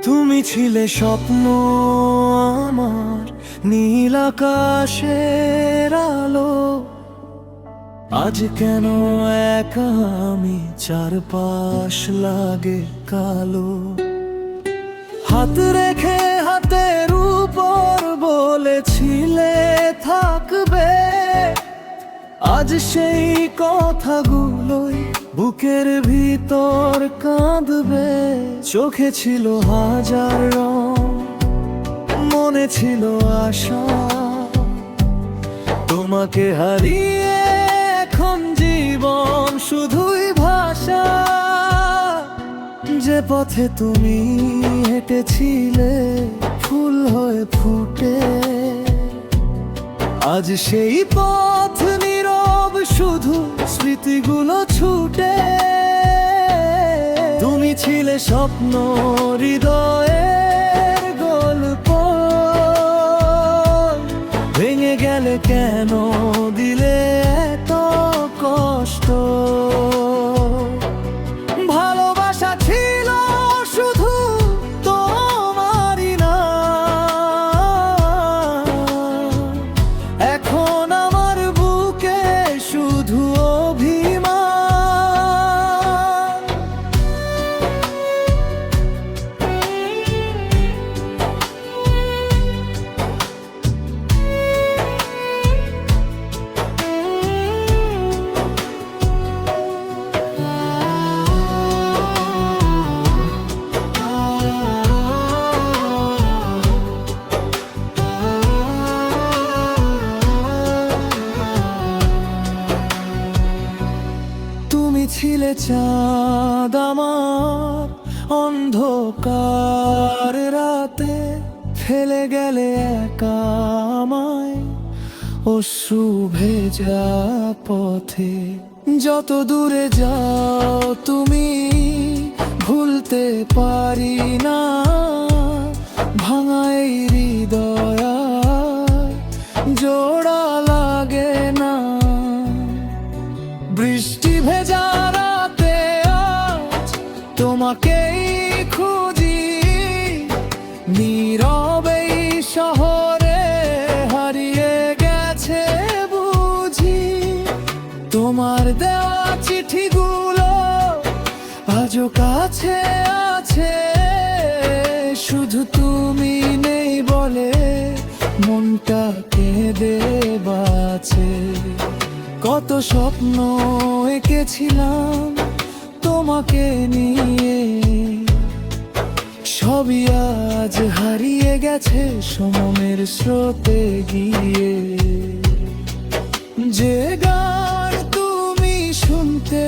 তুমি ছিলে স্বপ্ন আমার, নীল আকাশের আলো। আজ কেন একা আমি, চারপাশ লাগে কালো। হাত রেখে হাতের উপর বলেছিলে থাকবে, আজ সেই কথাগুলোই বুকের ভিতর কাঁদবে। চোখে ছিল হাজার রং, মনে ছিল আশা, তোমাকে হারিয়ে এখন জীবন শুধুই ভাষা। যে পথে তুমি হেঁটেছিলে ফুল হয়ে ফুটে, আজ সেই পথ নীরব, শুধু স্মৃতিগুলো ছুটে। তুমি ছিলে স্বপ্ন, হৃদয়ের গল্প, ভেঙে গেলে কেন দিলে এত কষ্ট। ভালোবাসা ছিল শুধু তোমারই না, এখন আমার বুকে শুধু অভিমান। তুমি ছিলে চাঁদ আমার অন্ধকার রাতে, ফেলে গেলে একা আমায় অশ্রু ভেজা পথে। যত দূরে যাও তুমি ভুলতে পারি না, ভাঙা এই হৃদয় জোড়া লাগে না। বৃষ্টি ভেজা রাতে আজ তোমাকেই খুঁজি, নীরবে এই শহরে হারিয়ে গেছে বুঝি। তোমার দেওয়া চিঠিগুলো আজও কাছে আছে, শুধু তুমি নেই বলে মনটা কেঁদে বাঁচে। কত স্বপ্ন এঁকেছিলাম তোমাকে নিয়ে, সবই আজ হারিয়ে গেছে সময়ের স্রোতে গিয়ে। যে গান তুমি শুনতে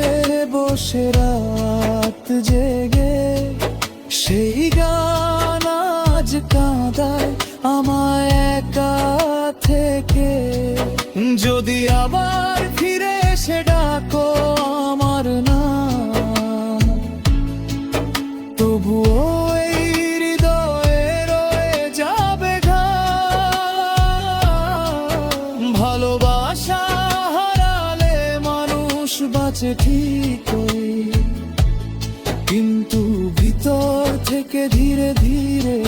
বসে রাত জেগে, সেই গান আজ কাঁদায় আমায় একা থেকে। যদি আবার ফিরে এসে ডাকো আমার নাম, তবুও এই হৃদয়ে রয়ে যাবে গান। ভালোবাসা হারালে মানুষ বাঁচে ঠিকই, কিন্তু ভিতর থেকে ধীরে ধীরে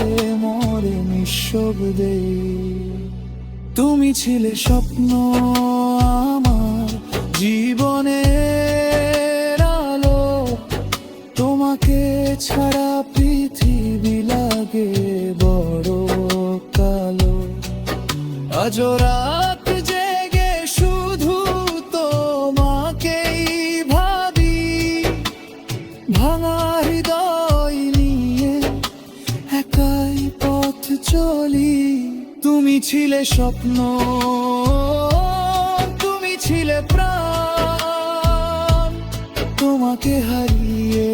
মরে নিঃশব্দে। তুমি ছিলে স্বপ্ন আমার, জীবনের আলো, তোমাকে ছাড়া পৃথিবী লাগে বড় কালো। আজ রাত জেগে শুধু তোমাকেই ভাবি, ভাঙা হৃদয় নিয়ে একাই পথ চলি। তুমি ছিলে স্বপ্ন, তুমি ছিলে প্রাণ, তোমাকে হারিয়ে